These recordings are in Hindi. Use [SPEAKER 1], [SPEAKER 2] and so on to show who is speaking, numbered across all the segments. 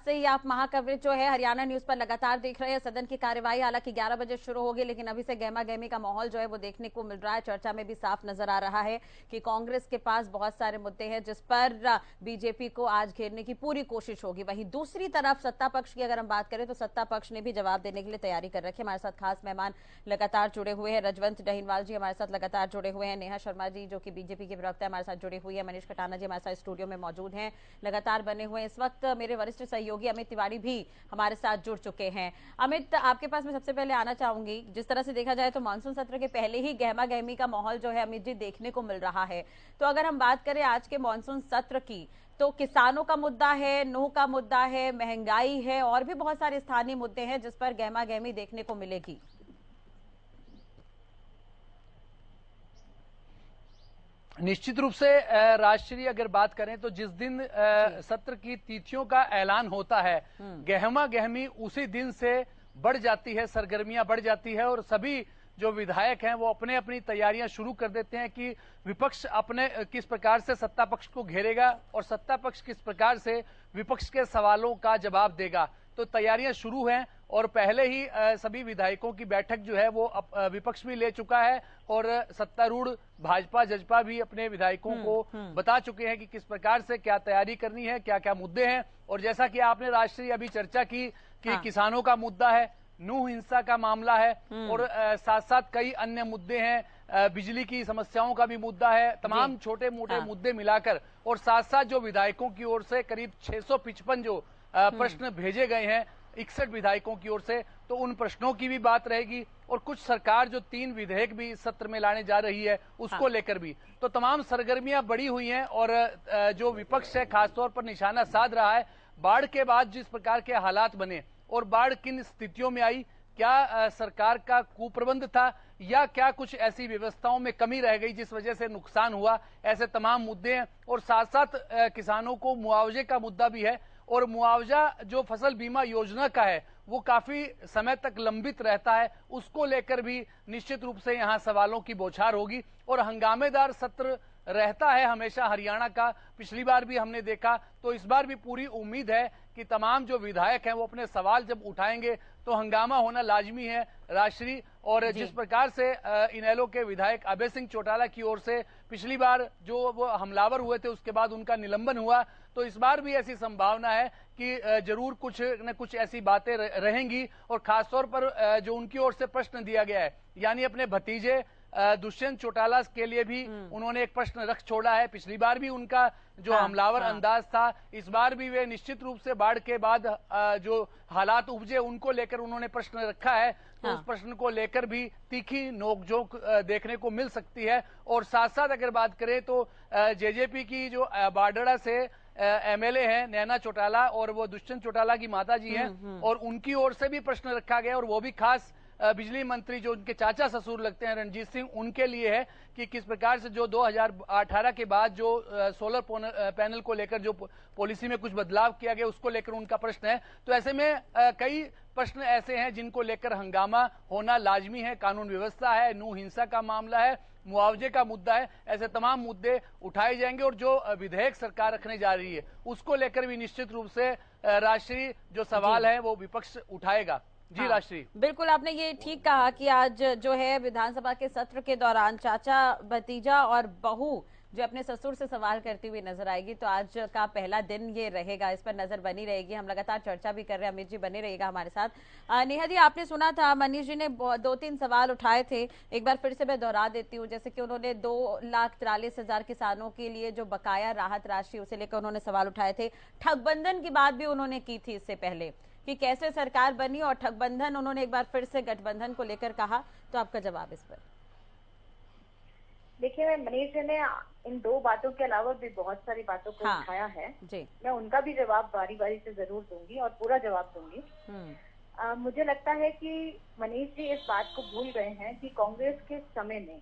[SPEAKER 1] से ही आप महाकवरेज जो है हरियाणा न्यूज पर लगातार देख रहे हैं। सदन की कार्यवाही हालांकि 11 बजे शुरू होगी, लेकिन अभी से गहमा गहमी का माहौल जो है वो देखने को मिल रहा है। चर्चा में भी साफ नजर आ रहा है कि कांग्रेस के पास बहुत सारे मुद्दे हैं जिस पर बीजेपी को आज घेरने की पूरी कोशिश होगी। वहीं दूसरी तरफ सत्ता पक्ष की अगर हम बात करें तो सत्ता पक्ष ने भी जवाब देने के लिए तैयारी कर रखी है। हमारे साथ खास मेहमान लगातार जुड़े हुए हैं। रजवंत डहीनवाल जी हमारे साथ लगातार जुड़े हुए हैं। नेहा शर्मा जी जो कि बीजेपी के प्रवक्ता हमारे साथ जुड़ी हुई है। मनीष खटाना जी हमारे साथ स्टूडियो में मौजूद हैं, लगातार बने हुए हैं। इस वक्त मेरे वरिष्ठ सहयोगी अमित तिवारी भी हमारे साथ जुड़ चुके हैं। अमित, आपके पास मैं सबसे पहले आना चाहूंगी। जिस तरह से देखा जाए तो मानसून सत्र के पहले ही गहमा गहमी का माहौल जो है अमित जी देखने को मिल रहा है। तो अगर हम बात करें आज के मानसून सत्र की, तो किसानों का मुद्दा है, नूह का मुद्दा है, महंगाई है और भी बहुत सारे स्थानीय मुद्दे हैं जिस पर गहमा गहमी देखने को मिलेगी।
[SPEAKER 2] निश्चित रूप से राष्ट्रीय अगर बात करें तो जिस दिन सत्र की तिथियों का ऐलान होता है, गहमा गहमी उसी दिन से बढ़ जाती है, सरगर्मियां बढ़ जाती है और सभी जो विधायक हैं वो अपने अपनी तैयारियां शुरू कर देते हैं कि विपक्ष अपने किस प्रकार से सत्ता पक्ष को घेरेगा और सत्ता पक्ष किस प्रकार से विपक्ष के सवालों का जवाब देगा। तो तैयारियां शुरू हैं और पहले ही सभी विधायकों की बैठक जो है वो विपक्ष भी ले चुका है और सत्तारूढ़ भाजपा जजपा भी अपने विधायकों को बता चुके हैं कि किस प्रकार से क्या तैयारी करनी है, क्या क्या मुद्दे हैं। और जैसा कि आपने राष्ट्रीय अभी चर्चा की कि किसानों का मुद्दा है, नूह हिंसा का मामला है और साथ साथ कई अन्य मुद्दे हैं, बिजली की समस्याओं का भी मुद्दा है, तमाम छोटे मोटे मुद्दे मिलाकर और साथ साथ जो विधायकों की ओर से करीब 655 जो प्रश्न भेजे गए हैं 61 विधायकों की ओर से, तो उन प्रश्नों की भी बात रहेगी और कुछ सरकार जो 3 विधेयक भी इस सत्र में लाने जा रही है उसको लेकर भी। तो तमाम सरगर्मियां बढ़ी हुई हैं और जो विपक्ष है खासतौर पर निशाना साध रहा है बाढ़ के बाद जिस प्रकार के हालात बने और बाढ़ किन स्थितियों में आई, क्या सरकार का कुप्रबंध था या क्या कुछ ऐसी व्यवस्थाओं में कमी रह गई जिस वजह से नुकसान हुआ, ऐसे तमाम मुद्दे हैं। और साथ साथ किसानों को मुआवजे का मुद्दा भी है और मुआवजा जो फसल बीमा योजना का है वो काफी समय तक लंबित रहता है, उसको लेकर भी निश्चित रूप से यहाँ सवालों की बौछार होगी और हंगामेदार सत्र रहता है हमेशा हरियाणा का। पिछली बार भी हमने देखा, तो इस बार भी पूरी उम्मीद है कि तमाम जो विधायक हैं वो अपने सवाल जब उठाएंगे तो हंगामा होना लाजमी है राष्ट्रीय। और जिस प्रकार से इनेलो के विधायक अभय सिंह चौटाला की ओर से पिछली बार जो वो हमलावर हुए थे उसके बाद उनका निलंबन हुआ, तो इस बार भी ऐसी संभावना है कि जरूर कुछ न कुछ ऐसी बातें रहेंगी। और खासतौर पर जो उनकी ओर से प्रश्न दिया गया है, यानी अपने भतीजे दुष्यंत चौटाला के लिए भी उन्होंने एक प्रश्न रख छोड़ा है। पिछली बार भी उनका जो हमलावर अंदाज था, इस बार भी वे निश्चित रूप से बाढ़ के बाद जो हालात उपजे उनको लेकर उन्होंने प्रश्न रखा है। तो उस प्रश्न को लेकर भी तीखी नोकझोंक देखने को मिल सकती है। और साथ साथ अगर बात करें तो जेजेपी की जो बाडड़ा से एमएलए हैं नैना चौटाला और वो दुष्यंत चौटाला की माता जी हैं और उनकी ओर से भी प्रश्न रखा गया और वो भी खास बिजली मंत्री जो उनके चाचा ससुर लगते हैं रणजीत सिंह, उनके लिए है कि किस प्रकार से जो 2018 के बाद जो सोलर पैनल को लेकर जो पॉलिसी में कुछ बदलाव किया गया उसको लेकर उनका प्रश्न है। तो ऐसे में कई प्रश्न ऐसे हैं जिनको लेकर हंगामा होना लाजमी है। कानून व्यवस्था है, नूह हिंसा का मामला है, मुआवजे का मुद्दा है, ऐसे तमाम मुद्दे उठाए जाएंगे और जो विधेयक सरकार रखने जा रही है उसको लेकर भी निश्चित रूप से राष्ट्रीय जो सवाल है वो विपक्ष उठाएगा। जी राष्ट्रीय,
[SPEAKER 1] बिल्कुल आपने ये ठीक कहा कि आज जो है विधानसभा के सत्र के दौरान चाचा भतीजा और बहू जो अपने ससुर से सवाल करती हुई नजर आएगी। तो आज का पहला दिन ये रहेगा, इस पर नजर बनी रहेगी। हम लगातार चर्चा भी कर रहे हैं, अमित जी बने रहिएगा हमारे साथ। नेहा जी, आपने सुना था मनीष जी ने 2-3 सवाल उठाए थे, एक बार फिर से मैं दोहरा देती हूँ। जैसे कि उन्होंने 2,43,000 किसानों के लिए जो बकाया राहत राशि उसे लेकर उन्होंने सवाल उठाए थे। ठगबंधन की बात भी उन्होंने की थी इससे पहले कि कैसे सरकार बनी और ठगबंधन उन्होंने एक बार फिर से गठबंधन को लेकर कहा। तो आपका जवाब इस पर?
[SPEAKER 3] देखिए, मनीष जी ने इन 2 बातों के अलावा भी बहुत सारी बातों को उठाया है जी। मैं उनका भी जवाब बारी बारी से जरूर दूंगी और पूरा जवाब दूंगी। मुझे लगता है कि मनीष जी इस बात को भूल गए हैं कि कांग्रेस के समय में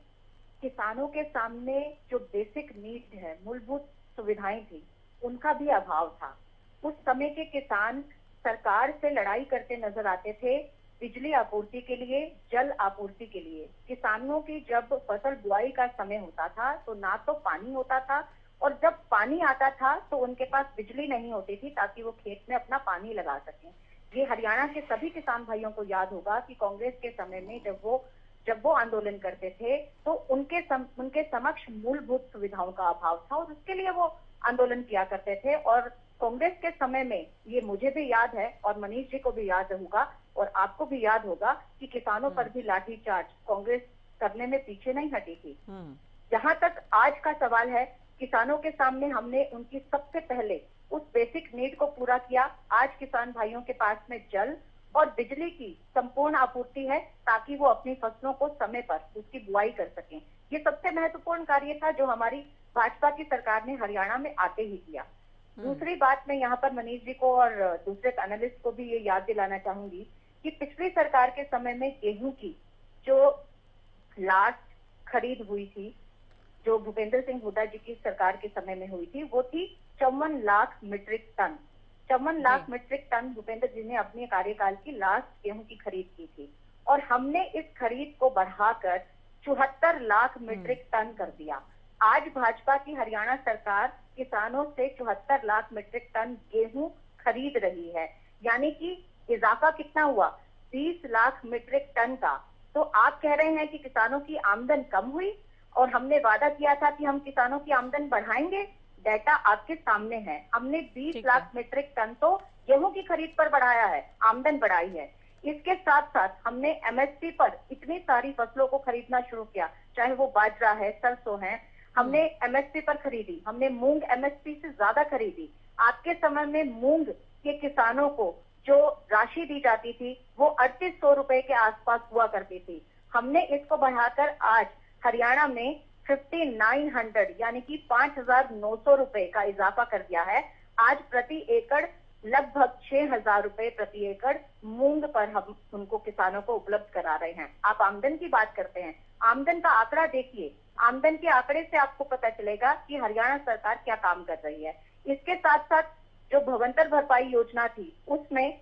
[SPEAKER 3] किसानों के सामने जो बेसिक नीड है, मूलभूत सुविधाएं थी, उनका भी अभाव था। उस समय के किसान सरकार से लड़ाई करते नजर आते थे बिजली आपूर्ति के लिए, जल आपूर्ति के लिए। किसानों की जब फसल बुआई का समय होता था तो ना तो पानी होता था और जब पानी आता था तो उनके पास बिजली नहीं होती थी ताकि वो खेत में अपना पानी लगा सकें। ये हरियाणा के सभी किसान भाइयों को याद होगा कि कांग्रेस के समय में जब वो आंदोलन करते थे तो उनके समक्ष मूलभूत सुविधाओं का अभाव था और उसके लिए वो आंदोलन किया करते थे। और कांग्रेस के समय में, ये मुझे भी याद है और मनीष जी को भी याद होगा और आपको भी याद होगा कि किसानों पर भी लाठीचार्ज कांग्रेस करने में पीछे नहीं हटी थी। जहां तक आज का सवाल है, किसानों के सामने हमने उनकी सबसे पहले उस बेसिक नीड को पूरा किया। आज किसान भाइयों के पास में जल और बिजली की संपूर्ण आपूर्ति है ताकि वो अपनी फसलों को समय पर उसकी बुआई कर सकें। ये सबसे महत्वपूर्ण कार्य था जो हमारी भाजपा की सरकार ने हरियाणा में आते ही किया। दूसरी बात, मैं यहाँ पर मनीष जी को और दूसरे पैनलिस्ट को भी ये याद दिलाना चाहूंगी कि पिछली सरकार के समय में गेहूं की जो लास्ट खरीद हुई थी, जो भूपेंद्र सिंह हुड्डा जी की सरकार के समय में हुई थी, वो थी 54 lakh metric ton. 54 lakh metric ton Bhupendra ji ने अपने कार्यकाल की लास्ट गेहूं की खरीद की थी और हमने इस खरीद को बढ़ाकर 74 लाख मीट्रिक टन कर दिया। आज भाजपा की हरियाणा सरकार किसानों से 74 लाख मीट्रिक टन गेहूं खरीद रही है, यानी कि इजाफा कितना हुआ? 20 लाख मीट्रिक टन का। तो आप कह रहे हैं कि किसानों की आमदन कम हुई और हमने वादा किया था कि हम किसानों की आमदन बढ़ाएंगे। डेटा आपके सामने है, हमने 20 लाख मीट्रिक टन तो गेहूं की खरीद पर बढ़ाया है, आमदन बढ़ाई है। इसके साथ साथ हमने एमएसपी पर इतनी सारी फसलों को खरीदना शुरू किया, चाहे वो बाजरा है, सरसों है, हमने एमएसपी पर खरीदी। हमने मूंग एमएसपी से ज्यादा खरीदी। आपके समय में मूंग के किसानों को जो राशि दी जाती थी वो 3800 रुपए के आसपास हुआ करती थी। हमने इसको बढ़ाकर आज हरियाणा में 5900 यानी कि 5900 रुपए का इजाफा कर दिया है। आज प्रति एकड़ लगभग 6000 रुपए प्रति एकड़ मूंग पर हम उनको किसानों को उपलब्ध करा रहे हैं। आप आमदन की बात करते हैं, आमदन का आंकड़ा देखिए, आमदन के आंकड़े से आपको पता चलेगा कि हरियाणा सरकार क्या काम कर रही है। इसके साथ साथ जो भवंतर भरपाई योजना थी उसमें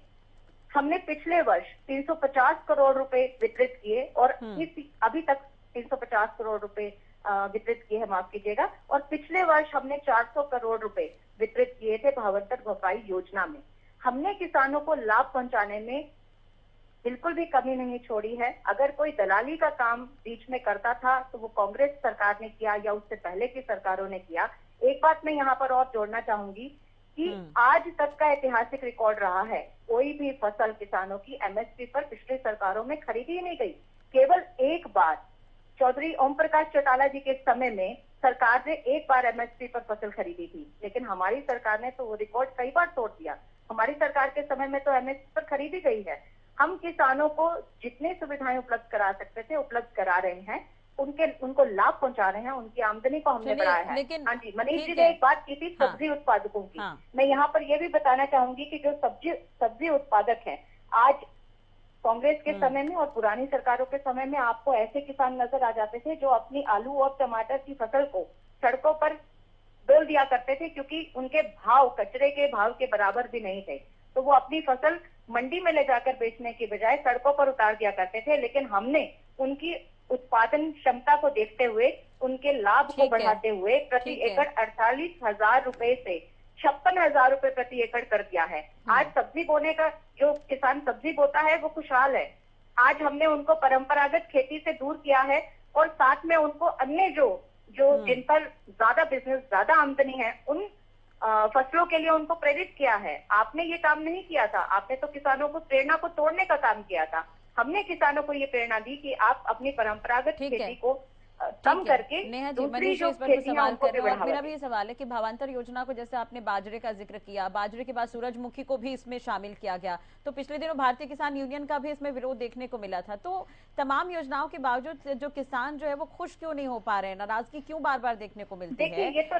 [SPEAKER 3] हमने पिछले वर्ष 350 करोड़ रुपए वितरित किए और अभी तक 350 करोड़ रुपए वितरित किए हैं, माफ कीजिएगा। और पिछले वर्ष हमने 400 करोड़ रुपए वितरित किए थे भवंतर भरपाई योजना में। हमने किसानों को लाभ पहुंचाने में बिल्कुल भी कमी नहीं छोड़ी है। अगर कोई दलाली का काम बीच में करता था तो वो कांग्रेस सरकार ने किया या उससे पहले की सरकारों ने किया। एक बात मैं यहाँ पर और जोड़ना चाहूंगी कि आज तक का ऐतिहासिक रिकॉर्ड रहा है, कोई भी फसल किसानों की एमएसपी पर पिछली सरकारों में खरीदी ही नहीं गई। केवल एक बार चौधरी ओम प्रकाश चौटाला जी के समय में सरकार ने एक बार एमएसपी पर फसल खरीदी थी, लेकिन हमारी सरकार ने तो वो रिकॉर्ड कई बार तोड़ दिया। हमारी सरकार के समय में तो एमएसपी पर खरीदी गई है। हम किसानों को जितनी सुविधाएं उपलब्ध करा सकते थे उपलब्ध करा रहे हैं, उनको लाभ पहुंचा रहे हैं, उनकी आमदनी को हमने बढ़ाया है। हाँ जी, मनीष जी ने एक बात की थी सब्जी उत्पादकों की। मैं यहाँ पर यह भी बताना चाहूंगी कि जो सब्जी उत्पादक है, आज कांग्रेस के समय में और पुरानी सरकारों के समय में आपको ऐसे किसान नजर आ जाते थे जो अपनी आलू और टमाटर की फसल को सड़कों पर डोल दिया करते थे, क्योंकि उनके भाव कचरे के भाव के बराबर भी नहीं थे। तो वो अपनी फसल मंडी में ले जाकर बेचने की बजाय सड़कों पर उतार दिया करते थे। लेकिन हमने उनकी उत्पादन क्षमता को देखते हुए, उनके लाभ को बढ़ाते हुए प्रति एकड़ 48,000 रुपए से 56,000 रुपए प्रति एकड़ कर दिया है। आज सब्जी बोने का, जो किसान सब्जी बोता है वो खुशहाल है। आज हमने उनको परंपरागत खेती से दूर किया है और साथ में उनको अन्य जो जिन पर ज्यादा बिजनेस, ज्यादा आमदनी है, उन फसलों के लिए उनको प्रेरित किया है। आपने ये काम नहीं किया था, आपने तो किसानों को प्रेरणा को तोड़ने का काम किया था। हमने किसानों को ये प्रेरणा दी कि आप अपनी परंपरागत खेती को कम करके दूसरी जो खेतियां उनको भी बढ़ावा।
[SPEAKER 1] मेरा भी ये सवाल है कि भावांतर योजना को, जैसे आपने बाजरे का जिक्र किया, बाजरे के बाद सूरजमुखी को भी इसमें शामिल किया गया, तो पिछले दिनों भारतीय किसान यूनियन का भी इसमें विरोध देखने को मिला था। तो तमाम योजनाओं के बावजूद जो किसान जो है वो खुश क्यों नहीं हो पा रहे हैं, नाराजगी क्यों बार बार देखने को मिलती है?
[SPEAKER 3] देखिए, ये तो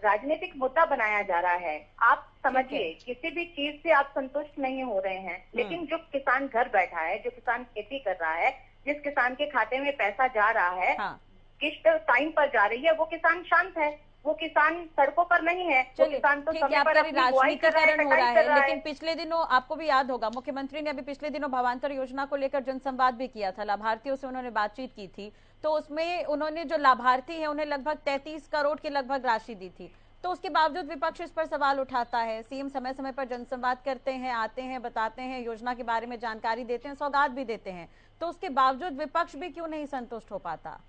[SPEAKER 3] राजनीतिक मुद्दा बनाया जा रहा है। आप समझिए, किसी भी चीज से आप संतुष्ट नहीं हो रहे हैं, लेकिन जो किसान घर बैठा है, जो किसान खेती कर रहा है, जिस किसान के खाते में पैसा जा रहा है, किस्त टाइम पर जा रही है, वो किसान शांत है। वो किसान सड़कों पर नहीं है। वो किसान तो समय पर अपनी बुआई कर रहा है, कटाई कर रहा है।
[SPEAKER 1] लेकिन पिछले दिनों आपको भी याद होगा, मुख्यमंत्री ने अभी पिछले दिनों भावांतर योजना को लेकर जनसंवाद भी किया था, लाभार्थियों से उन्होंने बातचीत की थी। तो उसमें उन्होंने जो लाभार्थी है उन्हें लगभग 33 करोड़ की लगभग राशि दी थी। तो उसके बावजूद विपक्ष इस पर सवाल उठाता है। सीएम समय समय पर जनसंवाद करते हैं, आते हैं, बताते हैं, योजना के बारे में जानकारी देते हैं, सौगात भी देते हैं, तो उसके बावजूद विपक्ष भी क्यों नहीं संतुष्ट हो पाता?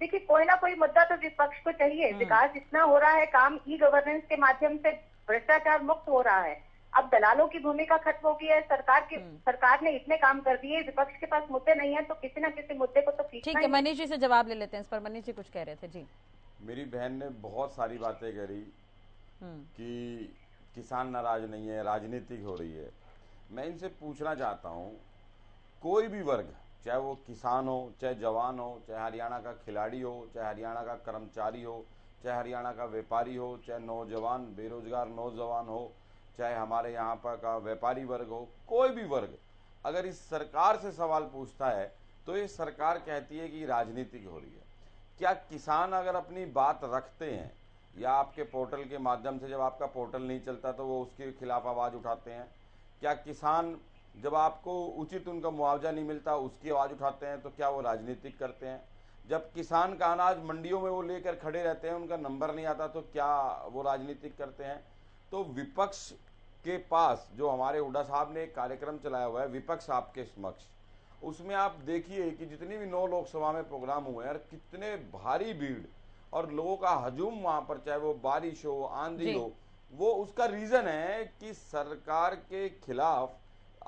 [SPEAKER 3] देखिए, कोई ना कोई मुद्दा तो विपक्ष को चाहिए। विकास इतना हो रहा है, काम ई गवर्नेंस के माध्यम से भ्रष्टाचार मुक्त हो रहा है। अब दलालों की भूमिका खत्म हो गई है। सरकार ने इतने काम कर दिए, विपक्ष के पास मुद्दे नहीं है, तो किसी ना किसी मुद्दे को तो
[SPEAKER 1] ठीक है, मनीष जी से जवाब ले लेते हैं इस पर। मनीष जी कुछ कह रहे थे। जी,
[SPEAKER 4] मेरी बहन ने बहुत सारी बातें करी कि किसान नाराज नहीं है, राजनीतिक हो रही है। मैं इनसे पूछना चाहता हूँ, कोई भी वर्ग, चाहे वो किसान हो, चाहे जवान हो, चाहे हरियाणा का खिलाड़ी हो, चाहे हरियाणा का कर्मचारी हो, चाहे हरियाणा का व्यापारी हो, चाहे नौजवान बेरोजगार नौजवान हो, चाहे हमारे यहाँ पर का व्यापारी वर्ग हो, कोई भी वर्ग अगर इस सरकार से सवाल पूछता है तो ये सरकार कहती है कि राजनीतिक हो रही है। क्या किसान अगर अपनी बात रखते हैं या आपके पोर्टल के माध्यम से, जब आपका पोर्टल नहीं चलता तो वो उसके खिलाफ आवाज़ उठाते हैं? क्या किसान जब आपको उचित उनका मुआवजा नहीं मिलता उसकी आवाज़ उठाते हैं? तो क्या वो राजनीतिक करते हैं? जब किसान का अनाज मंडियों में वो लेकर खड़े रहते हैं, उनका नंबर नहीं आता, तो क्या वो राजनीतिक करते हैं? तो विपक्ष के पास जो हमारे हुड्डा साहब ने एक कार्यक्रम चलाया हुआ है, विपक्ष आपके समक्ष, उसमें आप देखिए कि जितनी भी 9 लोकसभा में प्रोग्राम हुए हैं, कितने भारी भीड़ और लोगों का हजूम वहां पर, चाहे वो बारिश हो, आंधी हो, वो उसका रीजन है कि सरकार के खिलाफ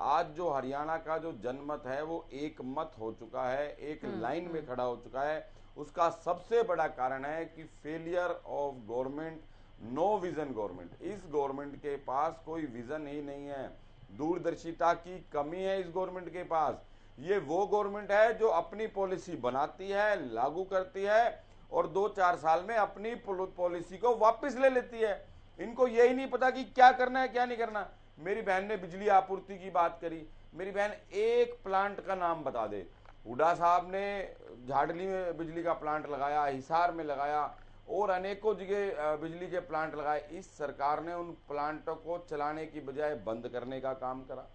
[SPEAKER 4] आज जो हरियाणा का जो जनमत है वो एक मत हो चुका है, एक लाइन में खड़ा हो चुका है। उसका सबसे बड़ा कारण है कि failure of government, no vision government. इस गवर्नमेंट के पास कोई विजन ही नहीं है, दूरदर्शिता की कमी है इस गवर्नमेंट के पास। ये वो गवर्नमेंट है जो अपनी पॉलिसी बनाती है, लागू करती है और 2-4 साल में अपनी पॉलिसी को वापस ले लेती है। इनको यही नहीं पता कि क्या करना है क्या नहीं करना। मेरी बहन ने बिजली आपूर्ति की बात करी। मेरी बहन एक प्लांट का नाम बता दे। हुड्डा साहब ने झाड़ली में बिजली का प्लांट लगाया, हिसार में लगाया और अनेकों जगह बिजली के प्लांट लगाए। इस सरकार ने उन प्लांटों को चलाने की बजाय बंद करने का काम करा,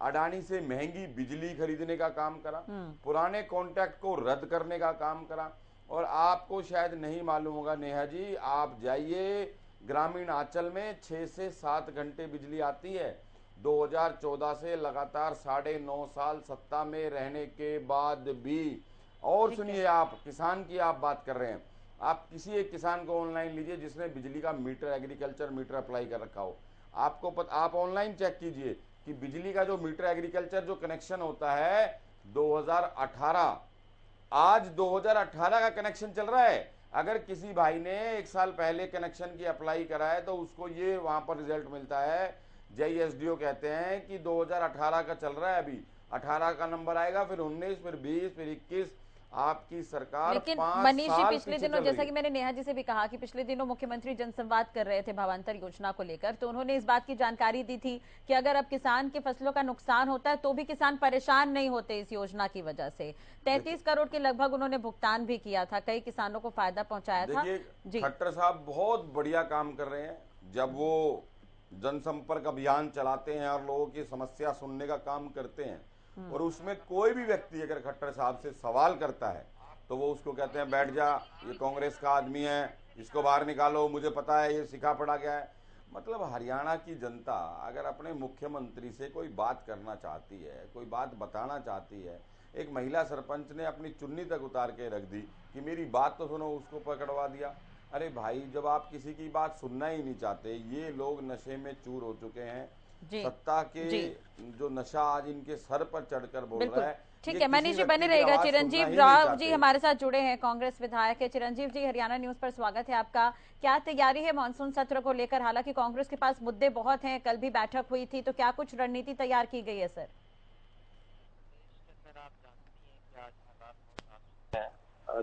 [SPEAKER 4] अडानी से महंगी बिजली खरीदने का काम करा, पुराने कॉन्ट्रैक्ट को रद्द करने का काम करा। और आपको शायद नहीं मालूम होगा नेहा जी, आप जाइए ग्रामीण आंचल में 6 से 7 घंटे बिजली आती है। 2014 से लगातार 9.5 साल सत्ता में रहने के बाद भी। और सुनिए, आप किसान की आप बात कर रहे हैं, आप किसी एक किसान को ऑनलाइन लीजिए जिसने बिजली का मीटर, एग्रीकल्चर मीटर अप्लाई कर रखा हो, आपको आप ऑनलाइन चेक कीजिए कि बिजली का जो मीटर एग्रीकल्चर जो कनेक्शन होता है 2018, आज 2018 का कनेक्शन चल रहा है। अगर किसी भाई ने 1 साल पहले कनेक्शन की अप्लाई करा है तो उसको ये वहां पर रिजल्ट मिलता है, JSDO कहते हैं कि 2018 का चल रहा है, अभी 18 का नंबर आएगा, फिर 19, फिर 20, फिर 21। आपकी सरकार
[SPEAKER 1] लेकिन मनीष जी, पिछले दिनों जैसा कि मैंने नेहा जी से भी कहा कि पिछले दिनों मुख्यमंत्री जनसंवाद कर रहे थे भावांतर योजना को लेकर, तो उन्होंने इस बात की जानकारी दी थी कि अगर अब किसान के फसलों का नुकसान होता है तो भी किसान परेशान नहीं होते इस योजना की वजह से। 33 करोड़ के लगभग उन्होंने भुगतान भी किया था, कई किसानों को फायदा पहुंचाया था।
[SPEAKER 4] खट्टर साहब बहुत बढ़िया काम कर रहे हैं। जब वो जनसंपर्क अभियान चलाते हैं और लोगों की समस्या सुनने का काम करते हैं, और उसमें कोई भी व्यक्ति अगर खट्टर साहब से सवाल करता है तो वो उसको कहते हैं बैठ जा, ये कांग्रेस का आदमी है, इसको बाहर निकालो, मुझे पता है ये सिखा पड़ा गया है। मतलब हरियाणा की जनता अगर अपने मुख्यमंत्री से कोई बात करना चाहती है, कोई बात बताना चाहती है, एक महिला सरपंच ने अपनी चुन्नी तक उतार के रख दी कि मेरी बात तो सुनो, उसको पकड़वा दिया। अरे भाई, जब आप किसी की बात सुनना ही नहीं चाहते, ये लोग नशे में चूर हो चुके हैं। सत्ता के जो नशा आज इनके सर पर चढ़कर बोल रहा है।
[SPEAKER 1] ठीक है मनीष जी, बने रहेगा। चिरंजीव राव जी हमारे साथ जुड़े हैं, कांग्रेस विधायक है। चिरंजीव जी, हरियाणा न्यूज पर स्वागत है आपका। क्या तैयारी है मानसून सत्र को लेकर? हालांकि कांग्रेस के पास मुद्दे बहुत हैं, कल भी बैठक हुई थी, तो क्या कुछ रणनीति तैयार की गई है सर?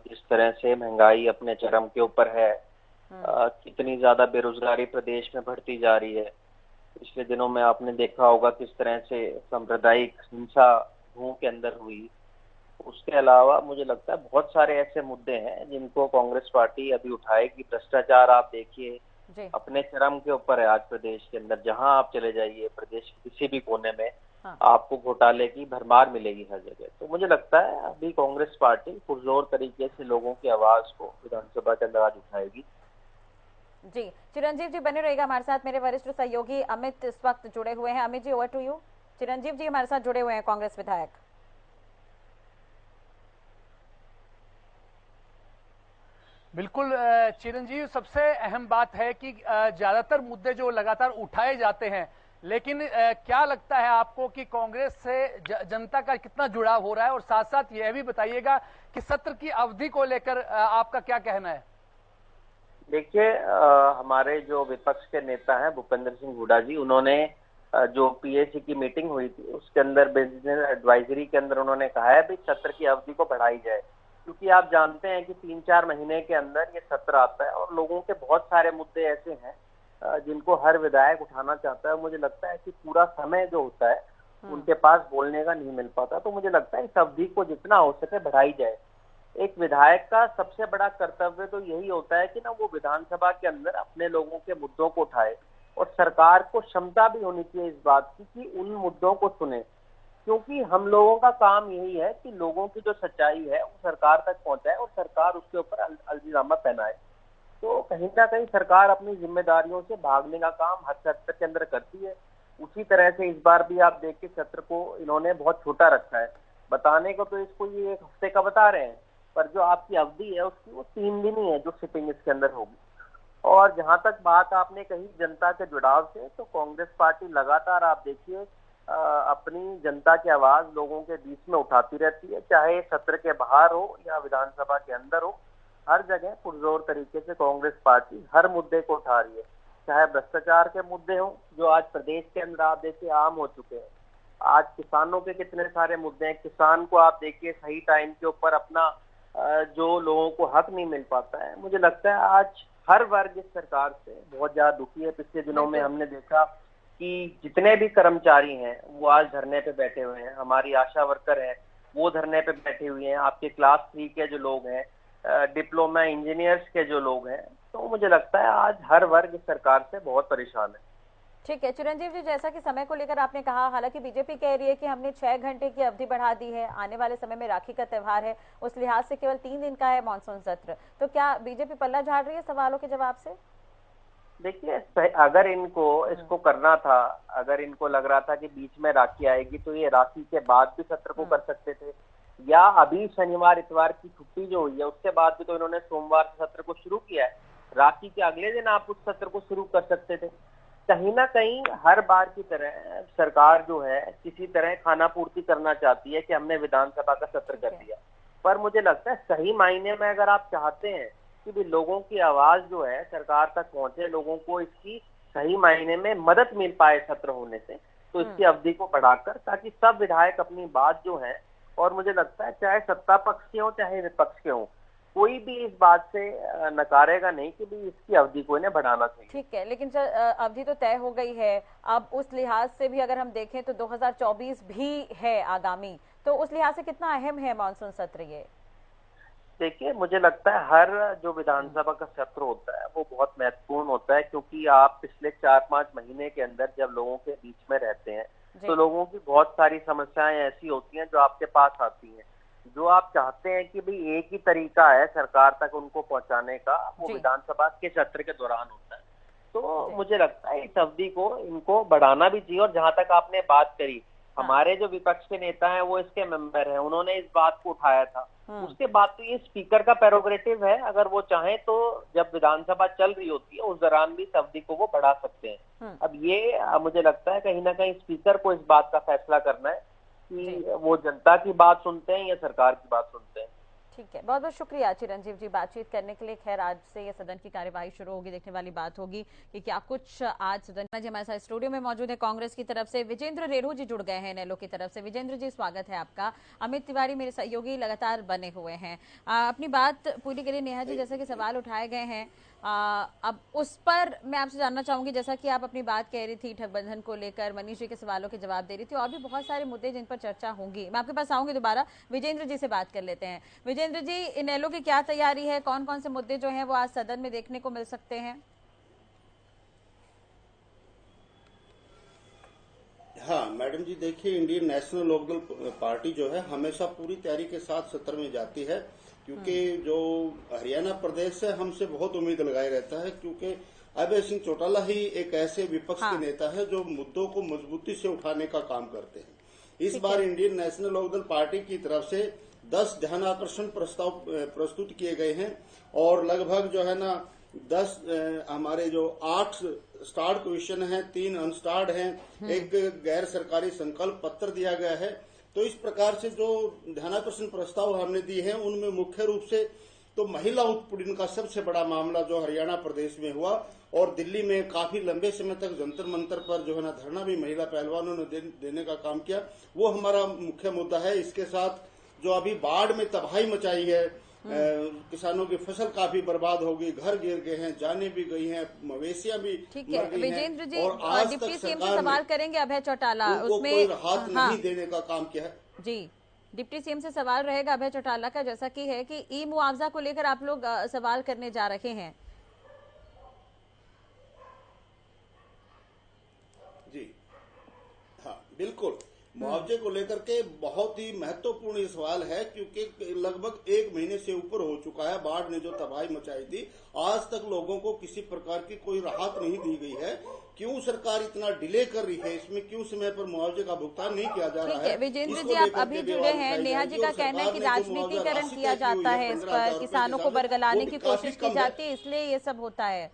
[SPEAKER 5] जिस तरह से महंगाई अपने चरम के ऊपर है, कितनी ज्यादा बेरोजगारी प्रदेश में बढ़ती जा रही है। पिछले दिनों में आपने देखा होगा किस तरह से सांप्रदायिक हिंसा गांवों के अंदर हुई, उसके अलावा मुझे लगता है बहुत सारे ऐसे मुद्दे हैं जिनको कांग्रेस पार्टी अभी उठाएगी। भ्रष्टाचार आप देखिए अपने चरम के ऊपर है आज प्रदेश के अंदर। जहां आप चले जाइए प्रदेश के किसी भी कोने में आपको घोटाले की भरमार मिलेगी हर जगह। तो मुझे लगता है अभी कांग्रेस पार्टी पुरजोर तरीके से लोगों की आवाज को विधानसभा के अंदर आज उठाएगी।
[SPEAKER 1] जी चिरंजीव जी बने रहेगा हमारे साथ। मेरे वरिष्ठ सहयोगी अमित इस वक्त जुड़े हुए हैं। Amit ji over to you. चिरंजीव जी हमारे साथ जुड़े हुए हैं, कांग्रेस विधायक।
[SPEAKER 2] बिल्कुल चिरंजीव, सबसे अहम बात है कि ज्यादातर मुद्दे जो लगातार उठाए जाते हैं, लेकिन क्या लगता है आपको कि कांग्रेस से जनता का कितना जुड़ाव हो रहा है? और साथ साथ यह भी बताइएगा कि सत्र की अवधि को लेकर आपका क्या कहना है?
[SPEAKER 5] देखिए हमारे जो विपक्ष के नेता हैं भूपेंद्र सिंह हुड्डा जी, उन्होंने जो पीएसी की मीटिंग हुई थी उसके अंदर बिजनेस एडवाइजरी के अंदर उन्होंने कहा है भी सत्र की अवधि को बढ़ाई जाए, क्योंकि आप जानते हैं कि 3-4 महीने के अंदर ये सत्र आता है और लोगों के बहुत सारे मुद्दे ऐसे हैं जिनको हर विधायक उठाना चाहता है। मुझे लगता है कि पूरा समय जो होता है उनके पास बोलने का नहीं मिल पाता। तो मुझे लगता है इस अवधि को जितना हो सके बढ़ाई जाए। एक विधायक का सबसे बड़ा कर्तव्य तो यही होता है कि ना वो विधानसभा के अंदर अपने लोगों के मुद्दों को उठाए और सरकार को क्षमता भी होनी चाहिए इस बात की कि उन मुद्दों को सुने, क्योंकि हम लोगों का काम यही है कि लोगों की जो सच्चाई है वो सरकार तक पहुंचाए और सरकार उसके ऊपर अलजीनामा पहनाए। तो कहीं ना कहीं सरकार अपनी जिम्मेदारियों से भागने का काम हर सत्र के अंदर करती है। उसी तरह से इस बार भी आप देखिए सत्र को इन्होंने बहुत छोटा रखा है। बताने को तो इसको ये 1 हफ्ते का बता रहे हैं, पर जो आपकी अवधि है उसकी वो 3 दिन ही है जो सिटिंग इसके अंदर होगी। और जहां तक बात आपने कही जनता के जुड़ाव से, तो कांग्रेस पार्टी लगातार आप देखिए अपनी जनता की आवाज लोगों के बीच में उठाती रहती है, चाहे सत्र के बाहर हो या विधानसभा के अंदर हो। हर जगह पुरजोर तरीके से कांग्रेस पार्टी हर मुद्दे को उठा रही है, चाहे भ्रष्टाचार के मुद्दे हो जो आज प्रदेश के अंदर आप देखिए आम हो चुके हैं। आज किसानों के कितने सारे मुद्दे हैं, किसान को आप देखिए सही टाइम के ऊपर अपना जो लोगों को हक नहीं मिल पाता है। मुझे लगता है आज हर वर्ग इस सरकार से बहुत ज्यादा दुखी है। पिछले दिनों में हमने देखा कि जितने भी कर्मचारी हैं वो आज धरने पे बैठे हुए हैं। हमारी आशा वर्कर है वो धरने पे बैठे हुए हैं, आपके क्लास 3 के जो लोग हैं, डिप्लोमा इंजीनियर्स के जो लोग हैं। तो मुझे लगता है आज हर वर्ग इस सरकार से बहुत परेशान है।
[SPEAKER 1] ठीक है चिरंजीव जी, जैसा कि समय को लेकर आपने कहा, हालांकि बीजेपी कह रही है कि हमने 6 घंटे की अवधि बढ़ा दी है, आने वाले समय में राखी का त्यौहार है, उस लिहाज से केवल 3 दिन का है मानसून सत्र। तो क्या बीजेपी पल्ला झाड़ रही है सवालों के जवाब से?
[SPEAKER 5] देखिए अगर इनको इसको करना था, अगर इनको लग रहा था कि बीच में राखी आएगी तो ये राखी के बाद भी सत्र को कर सकते थे, या अभी शनिवार इतवार की छुट्टी जो हुई है उसके बाद भी तो इन्होंने सोमवार से सत्र को शुरू किया है। राखी के अगले दिन आप उस सत्र को शुरू कर सकते थे। कहीं ना कहीं हर बार की तरह सरकार जो है किसी तरह खाना पूर्ति करना चाहती है कि हमने विधानसभा का सत्र कर दिया, पर मुझे लगता है सही मायने में अगर आप चाहते हैं कि भी लोगों की आवाज जो है सरकार तक पहुंचे, लोगों को इसकी सही मायने में मदद मिल पाए सत्र होने से, तो इसकी अवधि को बढ़ाकर, ताकि सब विधायक अपनी बात जो है, और मुझे लगता है चाहे सत्ता पक्ष के हो चाहे विपक्ष के हो, कोई भी इस बात से नकारेगा नहीं कि भी इसकी अवधि को इन्हें बढ़ाना चाहिए।
[SPEAKER 1] ठीक है, लेकिन अवधि तो तय हो गई है। अब उस लिहाज से भी अगर हम देखें तो 2024 भी है आगामी, तो उस लिहाज से कितना अहम है मानसून सत्र ये?
[SPEAKER 5] देखिए मुझे लगता है हर जो विधानसभा का सत्र होता है वो बहुत महत्वपूर्ण होता है, क्योंकि आप पिछले 4-5 महीने के अंदर जब लोगों के बीच में रहते हैं तो लोगों की बहुत सारी समस्याएं ऐसी होती हैं जो आपके पास आती हैं, जो आप चाहते हैं कि भाई एक ही तरीका है सरकार तक उनको पहुंचाने का, वो विधानसभा के सत्र के दौरान होता है। तो मुझे लगता है इस अवधि को इनको बढ़ाना भी चाहिए। और जहां तक आपने बात करी, हमारे जो विपक्ष के नेता हैं वो इसके मेंबर हैं, उन्होंने इस बात को उठाया था। उसके बाद तो ये स्पीकर का प्रेरोगेटिव है, अगर वो चाहें तो जब विधानसभा चल रही होती है उस दौरान भी इस अवधि को वो बढ़ा सकते हैं। अब ये मुझे लगता है कहीं ना कहीं स्पीकर को इस बात का फैसला करना है कि वो जनता की बात सुनते हैं या सरकार की बात सुनते हैं।
[SPEAKER 1] ठीक है, बहुत बहुत शुक्रिया चिरंजीव जी बातचीत करने के लिए। खैर आज से ये सदन की कार्यवाही शुरू होगी, देखने वाली बात होगी कि क्या कुछ आज सदन में। हमारे साथ स्टूडियो में मौजूद है कांग्रेस की तरफ से विजेंद्र रेणु जी जुड़ गए हैं नेलो की तरफ से। विजेंद्र जी स्वागत है आपका। अमित तिवारी मेरे सहयोगी लगातार बने हुए हैं। अपनी बात पूरी करिए। नेहा जी, जैसे कि सवाल उठाए गए हैं अब उस पर मैं आपसे जानना चाहूंगी, जैसा कि आप अपनी बात कह रही थी ठगबंधन को लेकर, मनीष जी के सवालों के जवाब दे रही थी, और भी बहुत सारे मुद्दे जिन पर चर्चा होंगी। मैं आपके पास आऊंगी दोबारा, विजेंद्र जी से बात कर लेते हैं। विजेंद्र जी, इनेलो की क्या तैयारी है, कौन कौन से मुद्दे जो हैं वो आज सदन में देखने को मिल सकते हैं?
[SPEAKER 6] हाँ मैडम जी, देखिए इंडियन नेशनल लोकदल पार्टी जो है हमेशा पूरी तैयारी के साथ सत्र में जाती है, क्योंकि जो हरियाणा प्रदेश से हमसे बहुत उम्मीद लगाए रहता है, क्योंकि अभय सिंह चौटाला ही एक ऐसे विपक्ष के नेता है जो मुद्दों को मजबूती से उठाने का काम करते हैं। इस बार इंडियन नेशनल लोकदल पार्टी की तरफ से 10 ध्यानाकर्षण प्रस्ताव प्रस्तुत किए गए हैं और लगभग जो है ना 10 हमारे जो 8 स्टार्ट क्वेश्चन हैं, 3 अनस्टार्ड हैं, एक गैर सरकारी संकल्प पत्र दिया गया है। तो इस प्रकार से जो ध्यानाकर्षण प्रस्ताव हमने दिए हैं उनमें मुख्य रूप से तो महिला उत्पीड़न का सबसे बड़ा मामला जो हरियाणा प्रदेश में हुआ और दिल्ली में काफी लंबे समय तक जंतर मंतर पर जो है ना धरना भी महिला पहलवानों ने देने का काम किया, वो हमारा मुख्य मुद्दा है। इसके साथ जो अभी बाढ़ में तबाही मचाई है, किसानों की फसल काफी बर्बाद हो गई, घर गिर गए हैं, जाने भी गई हैं, मवेशियां भी मर गई
[SPEAKER 1] विजेंद्र जी,
[SPEAKER 6] और आज
[SPEAKER 1] डिप्टी
[SPEAKER 6] तक
[SPEAKER 1] सीएम से सवाल करेंगे अभय चौटाला, उसमें
[SPEAKER 6] कोई राहत नहीं देने का काम किया है।
[SPEAKER 1] जी, डिप्टी सीएम से सवाल रहेगा अभय चौटाला का, जैसा कि है कि ई मुआवजा को लेकर आप लोग सवाल करने जा रहे हैं।
[SPEAKER 6] जी हाँ बिल्कुल, मुआवजे को लेकर के बहुत ही महत्वपूर्ण सवाल है, क्योंकि लगभग 1 महीने से ऊपर हो चुका है। बाढ़ ने जो तबाही मचाई थी, आज तक लोगों को किसी प्रकार की कोई राहत नहीं दी गई है। क्यों सरकार इतना डिले कर रही है, इसमें क्यों समय पर मुआवजे का भुगतान नहीं किया जा रहा है?
[SPEAKER 1] विजेंद्र जी, आप अभी जुड़े हैं, नेहा जी का कहना है कि राजनीतिकरण किया जाता है, इस पर किसानों को बरगलाने की कोशिश की जाती है, इसलिए ये सब होता है।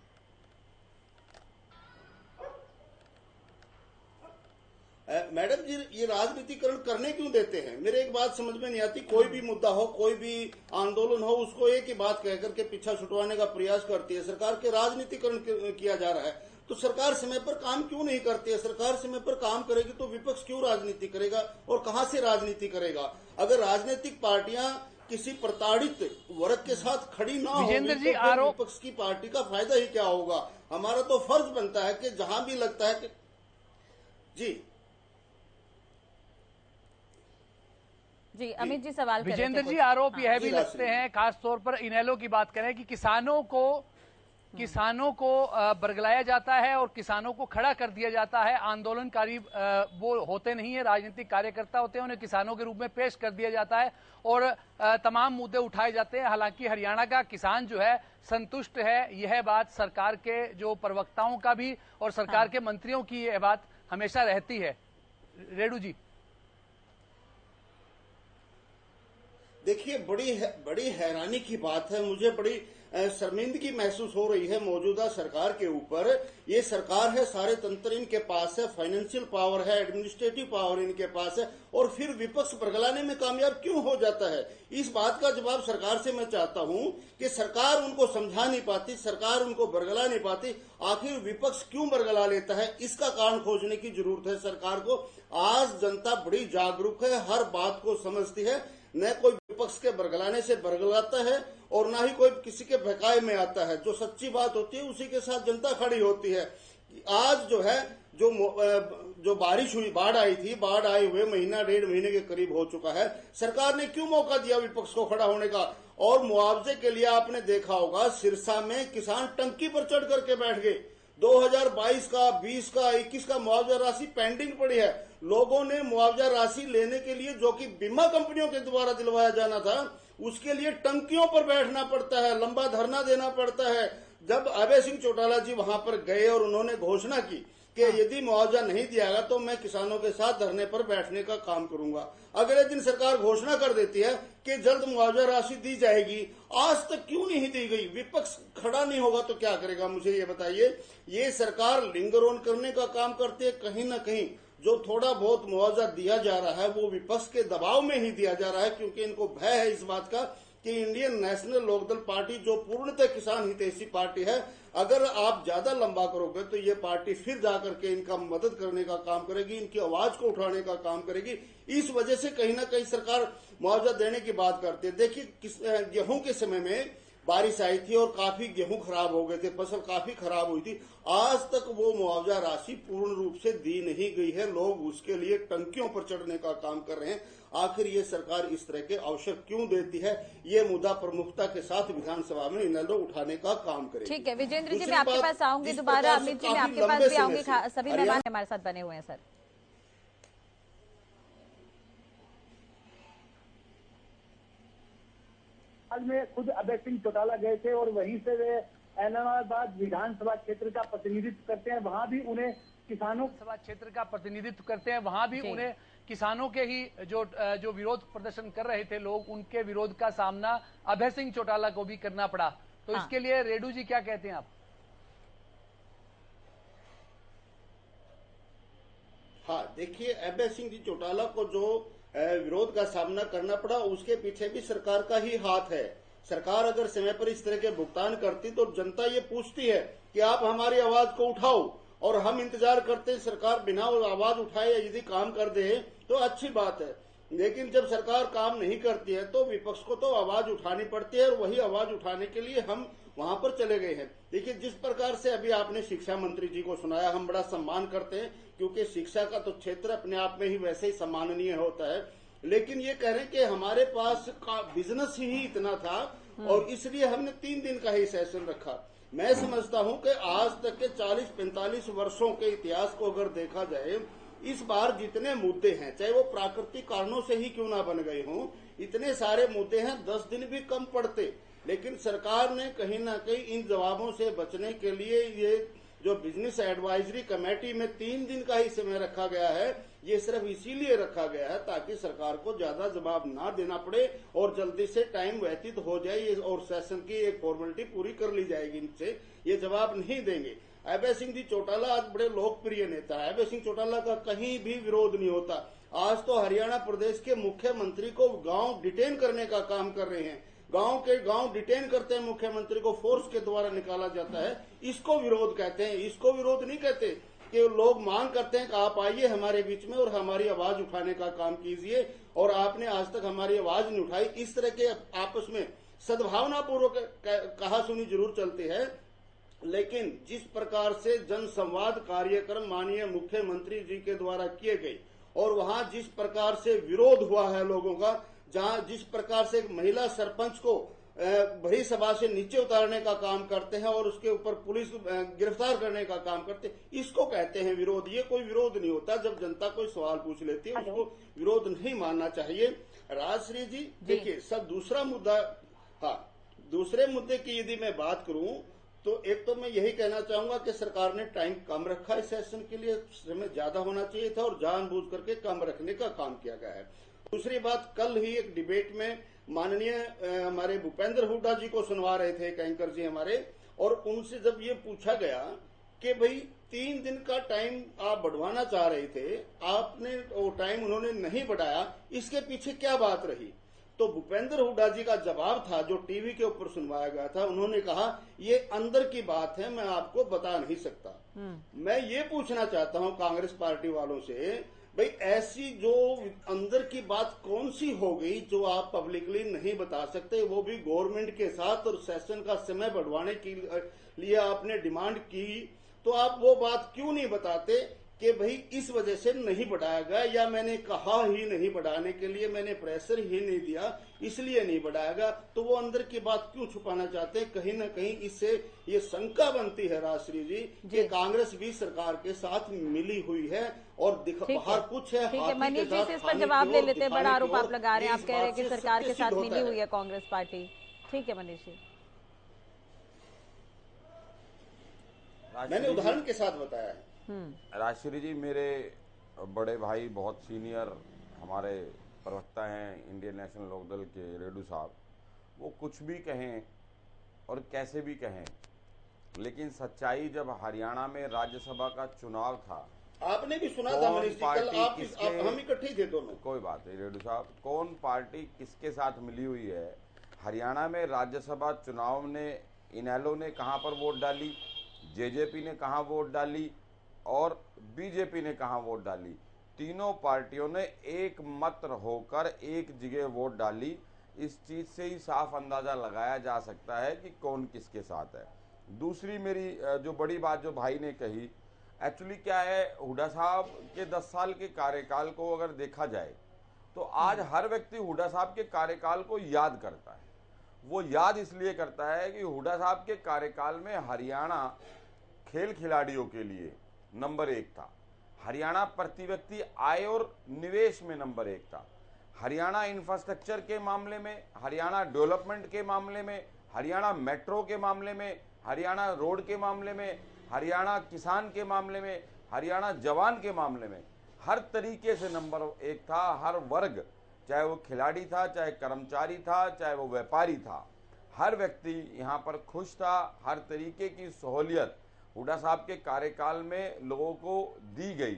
[SPEAKER 6] मैडम जी, ये राजनीतिकरण करने क्यों देते हैं? मेरे एक बात समझ में नहीं आती। कोई भी मुद्दा हो, कोई भी आंदोलन हो, उसको एक ही बात कहकर के पीछा छुटवाने का प्रयास करती है सरकार के राजनीतिकरण किया जा रहा है। तो सरकार समय पर काम क्यों नहीं करती है? सरकार समय पर काम करेगी तो विपक्ष क्यों राजनीति करेगा और कहां से राजनीति करेगा? अगर राजनीतिक पार्टियां किसी प्रताड़ित वर्ग के साथ खड़ी ना होगी तो विपक्ष की पार्टी का फायदा ही क्या होगा? हमारा तो फर्ज बनता है कि जहां भी लगता है कि
[SPEAKER 1] जी अमित जी सवाल कर रहे थे।
[SPEAKER 2] विजेंद्र जी, आरोप यह भी लगते हैं, खास तौर पर इनेलो की बात करें, कि किसानों को बरगलाया जाता है और किसानों को खड़ा कर दिया जाता है। आंदोलनकारी वो होते नहीं है, राजनीतिक कार्यकर्ता होते हैं, उन्हें किसानों के रूप में पेश कर दिया जाता है और तमाम मुद्दे उठाए जाते हैं। हालांकि हरियाणा का किसान जो है संतुष्ट है, यह बात सरकार के जो प्रवक्ताओं का भी और सरकार के मंत्रियों की यह बात हमेशा रहती है। रेणु जी,
[SPEAKER 6] देखिए, बड़ी हैरानी की बात है, मुझे बड़ी शर्मिंदगी महसूस हो रही है मौजूदा सरकार के ऊपर। ये सरकार है, सारे तंत्र इनके पास है, फाइनेंशियल पावर है, एडमिनिस्ट्रेटिव पावर इनके पास है, और फिर विपक्ष बरगलाने में कामयाब क्यों हो जाता है? इस बात का जवाब सरकार से मैं चाहता हूं कि सरकार उनको समझा नहीं पाती, सरकार उनको बरगला नहीं पाती। आखिर विपक्ष क्यों बरगला लेता है, इसका कारण खोजने की जरूरत है सरकार को। आज जनता बड़ी जागरूक है, हर बात को समझती है, न कोई विपक्ष के बरगलाने से बरगलाता है और ना ही कोई किसी के बहकावे में आता है। जो सच्ची बात होती है उसी के साथ जनता खड़ी होती है। आज जो है जो बारिश हुई, बाढ़ आई थी, बाढ़ आए हुए 1.5 महीने के करीब हो चुका है। सरकार ने क्यों मौका दिया विपक्ष को खड़ा होने का? और मुआवजे के लिए आपने देखा होगा, सिरसा में किसान टंकी पर चढ़ करके बैठ गए। 2022 का, 20 का, 21 का मुआवजा राशि पेंडिंग पड़ी है। लोगों ने मुआवजा राशि लेने के लिए, जो कि बीमा कंपनियों के द्वारा दिलवाया जाना था, उसके लिए टंकियों पर बैठना पड़ता है, लंबा धरना देना पड़ता है। जब अभय सिंह चौटाला जी वहां पर गए और उन्होंने घोषणा की कि यदि मुआवजा नहीं दिया तो मैं किसानों के साथ धरने पर बैठने का काम करूंगा, अगले दिन सरकार घोषणा कर देती है कि जल्द मुआवजा राशि दी जाएगी। आज तक क्यों नहीं दी गई? विपक्ष खड़ा नहीं होगा तो क्या करेगा, मुझे ये बताइए। ये सरकार लिंगर ऑन करने का काम करती है। कहीं ना कहीं जो थोड़ा बहुत मुआवजा दिया जा रहा है वो विपक्ष के दबाव में ही दिया जा रहा है, क्योंकि इनको भय है इस बात का कि इंडियन नेशनल लोकदल पार्टी जो पूर्णतः किसान हितैषी पार्टी है, अगर आप ज्यादा लंबा करोगे तो ये पार्टी फिर जाकर के इनका मदद करने का काम करेगी, इनकी आवाज को उठाने का काम करेगी। इस वजह से कहीं ना कहीं सरकार मुआवजा देने की बात करती है। देखिए, गेहूं के समय में बारिश आई थी और काफी गेहूं खराब हो गए थे, फसल काफी खराब हुई थी। आज तक वो मुआवजा राशि पूर्ण रूप से दी नहीं गई है। लोग उसके लिए टंकियों पर चढ़ने का काम कर रहे हैं। आखिर ये सरकार इस तरह के अवसर क्यों देती है, ये मुद्दा प्रमुखता के साथ विधानसभा में इनेलो उठाने का काम करेगी।
[SPEAKER 1] ठीक है विजेंद्र जी, मैं आपके पास आऊंगी दोबारा। अमित जी, मैं आपके पास भी आऊंगी। सभी मेहमान हमारे साथ बने हुए हैं सर।
[SPEAKER 7] में खुद अभय सिंह चौटाला गए थे और वहीं से वे ऐलनाबाद विधानसभा क्षेत्र का प्रतिनिधित्व करते हैं। वहां भी उन्हें किसानों
[SPEAKER 2] सभा क्षेत्र का प्रतिनिधित्व करते हैं, वहां भी उन्हें किसानों के ही जो विरोध प्रदर्शन कर रहे थे लोग, उनके विरोध का सामना अभय सिंह चौटाला को भी करना पड़ा। तो इसके लिए रेडू जी क्या कहते हैं आप?
[SPEAKER 6] हाँ, देखिए, अभय सिंह जी चौटाला को जो विरोध का सामना करना पड़ा, उसके पीछे भी सरकार का ही हाथ है। सरकार अगर समय पर इस तरह के भुगतान करती तो जनता ये पूछती है कि आप हमारी आवाज को उठाओ, और हम इंतजार करते हैं सरकार बिना आवाज उठाए यदि काम कर दे तो अच्छी बात है। लेकिन जब सरकार काम नहीं करती है तो विपक्ष को तो आवाज उठानी पड़ती है, और वही आवाज उठाने के लिए हम वहां पर चले गए हैं। देखिए, जिस प्रकार से अभी आपने शिक्षा मंत्री जी को सुनाया, हम बड़ा सम्मान करते हैं, क्योंकि शिक्षा का तो क्षेत्र अपने आप में ही वैसे ही सम्माननीय होता है। लेकिन ये कह रहे हैं कि हमारे पास का बिजनेस ही इतना था और इसलिए हमने 3 दिन का ही सेशन रखा। मैं समझता हूं कि आज तक के 40-45 वर्षों के इतिहास को अगर देखा जाए, इस बार जितने मुद्दे हैं, चाहे वो प्राकृतिक कारणों से ही क्यों ना बन गए हों, इतने सारे मुद्दे हैं, 10 दिन भी कम पड़ते। लेकिन सरकार ने कहीं ना कहीं इन जवाबों से बचने के लिए ये जो बिजनेस एडवाइजरी कमेटी में 3 दिन का ही समय रखा गया है, ये सिर्फ इसीलिए रखा गया है ताकि सरकार को ज्यादा जवाब ना देना पड़े और जल्दी से टाइम व्यतीत हो जाए और सेशन की एक फॉर्मेलिटी पूरी कर ली जाएगी। इनसे ये जवाब नहीं देंगे। अभय सिंह जी चौटाला आज बड़े लोकप्रिय नेता है। अभय सिंह चौटाला का कहीं भी विरोध नहीं होता। आज तो हरियाणा प्रदेश के मुख्यमंत्री को गांव डिटेन करने का काम कर रहे हैं। गांव के गांव डिटेन करते हैं, मुख्यमंत्री को फोर्स के द्वारा निकाला जाता है। इसको विरोध कहते हैं। इसको विरोध नहीं कहते कि लोग मांग करते हैं कि आप आइए हमारे बीच में और हमारी आवाज उठाने का काम कीजिए, और आपने आज तक हमारी आवाज नहीं उठाई। इस तरह के आपस में सद्भावना पूर्वक कहा सुनी जरूर चलती है, लेकिन जिस प्रकार से जन संवाद कार्यक्रम माननीय मुख्यमंत्री जी के द्वारा किए गए और वहां जिस प्रकार से विरोध हुआ है लोगों का, जहां जिस प्रकार से एक महिला सरपंच को बड़ी सभा से नीचे उतारने का काम करते हैं और उसके ऊपर पुलिस गिरफ्तार करने का काम करते हैं, इसको कहते हैं विरोध। ये कोई विरोध नहीं होता। जब जनता कोई सवाल पूछ लेती है उसको विरोध नहीं मानना चाहिए। राजश्री जी, देखिए, सब दूसरा मुद्दा, हाँ, दूसरे मुद्दे की यदि मैं बात करूं तो एक तो मैं यही कहना चाहूंगा कि सरकार ने टाइम कम रखा इस सेशन के लिए, समय ज्यादा होना चाहिए था और जानबूझ करके कम रखने का काम किया गया है। दूसरी बात, कल ही एक डिबेट में माननीय हमारे भूपेंद्र हुड्डा जी को सुनवा रहे थे एक एंकर जी हमारे, और उनसे जब ये पूछा गया कि भाई 3 दिन का टाइम आप बढ़वाना चाह रहे थे, आपने वो टाइम उन्होंने नहीं बढ़ाया, इसके पीछे क्या बात रही? तो भूपेंद्र हुड्डा जी का जवाब था जो टीवी के ऊपर सुनवाया गया था, उन्होंने कहा ये अंदर की बात है, मैं आपको बता नहीं सकता। मैं ये पूछना चाहता हूं कांग्रेस पार्टी वालों से, भाई ऐसी जो अंदर की बात कौन सी हो गई जो आप पब्लिकली नहीं बता सकते, वो भी गवर्नमेंट के साथ, और सेशन का समय बढ़वाने के लिए आपने डिमांड की, तो आप वो बात क्यों नहीं बताते कि भाई इस वजह से नहीं बढ़ाया गया, या मैंने कहा ही नहीं बढ़ाने के लिए, मैंने प्रेशर ही नहीं दिया इसलिए नहीं बढ़ाया गया। तो वो अंदर की बात क्यों छुपाना चाहते हैं? कहीं ना कहीं इससे ये शंका बनती है राजश्री जी कि कांग्रेस भी सरकार के साथ मिली हुई है और बाहर कुछ है।
[SPEAKER 1] ठीक है, मनीष जी से इस पर जवाब ले लेते हैं। बड़ा आरोप आप लगा रहे हैं, आप कह रहे हैं कि सरकार के साथ मिली हुई है कांग्रेस पार्टी। ठीक है मनीष जी,
[SPEAKER 6] मैंने उदाहरण के साथ बताया है।
[SPEAKER 4] राजश्री जी, मेरे बड़े भाई, बहुत सीनियर हमारे प्रवक्ता हैं इंडियन नेशनल लोकदल के, रेडू साहब, वो कुछ भी कहें और कैसे भी कहें, लेकिन सच्चाई जब हरियाणा में राज्यसभा का चुनाव था,
[SPEAKER 6] आपने भी सुना था मनीष जी, कल आप हम इकट्ठे थे दोनों।
[SPEAKER 4] कोई बात नहीं रेडू साहब, कौन पार्टी किसके साथ मिली हुई है? हरियाणा में राज्यसभा चुनाव ने इनेलो ने कहां पर वोट डाली, जेजेपी ने कहां वोट डाली और बीजेपी ने कहां वोट डाली? तीनों पार्टियों ने एक मत होकर एक जगह वोट डाली। इस चीज से ही साफ अंदाजा लगाया जा सकता है कि कौन किसके साथ है। दूसरी मेरी जो बड़ी बात जो भाई ने कही, एक्चुअली क्या है, हुड्डा साहब के 10 साल के कार्यकाल को अगर देखा जाए तो आज हर व्यक्ति हुड्डा साहब के कार्यकाल को याद करता है। वो याद इसलिए करता है कि हुड्डा साहब के कार्यकाल में हरियाणा खेल खिलाड़ियों के लिए नंबर 1 था, हरियाणा प्रति व्यक्ति आय और निवेश में नंबर 1 था, हरियाणा इंफ्रास्ट्रक्चर के मामले में, हरियाणा डेवलपमेंट के मामले में, हरियाणा मेट्रो के मामले में, हरियाणा रोड के मामले में, हरियाणा किसान के मामले में, हरियाणा जवान के मामले में हर तरीके से नंबर 1 था। हर वर्ग, चाहे वो खिलाड़ी था, चाहे कर्मचारी था, चाहे वो व्यापारी था, हर व्यक्ति यहाँ पर खुश था। हर तरीके की सहूलियत हुड्डा साहब के कार्यकाल में लोगों को दी गई।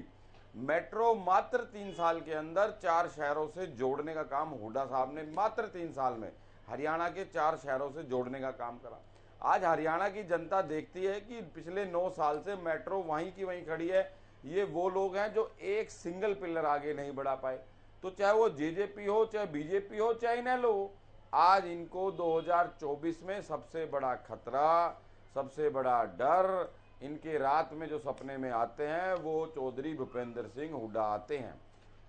[SPEAKER 4] मेट्रो मात्र 3 साल के अंदर 4 शहरों से जोड़ने का काम हुड्डा साहब ने मात्र 3 साल में हरियाणा के 4 शहरों से जोड़ने का काम करा। आज हरियाणा की जनता देखती है कि पिछले 9 साल से मेट्रो वहीं की वहीं खड़ी है। ये वो लोग हैं जो एक सिंगल पिलर आगे नहीं बढ़ा पाए। तो चाहे वो जेजेपी हो, चाहे बीजेपी हो, चाहे इनेलो हो, आज इनको 2024 में सबसे बड़ा खतरा, सबसे बड़ा डर, इनके रात में जो सपने में आते हैं वो चौधरी भूपेंद्र सिंह हुड्डा आते हैं।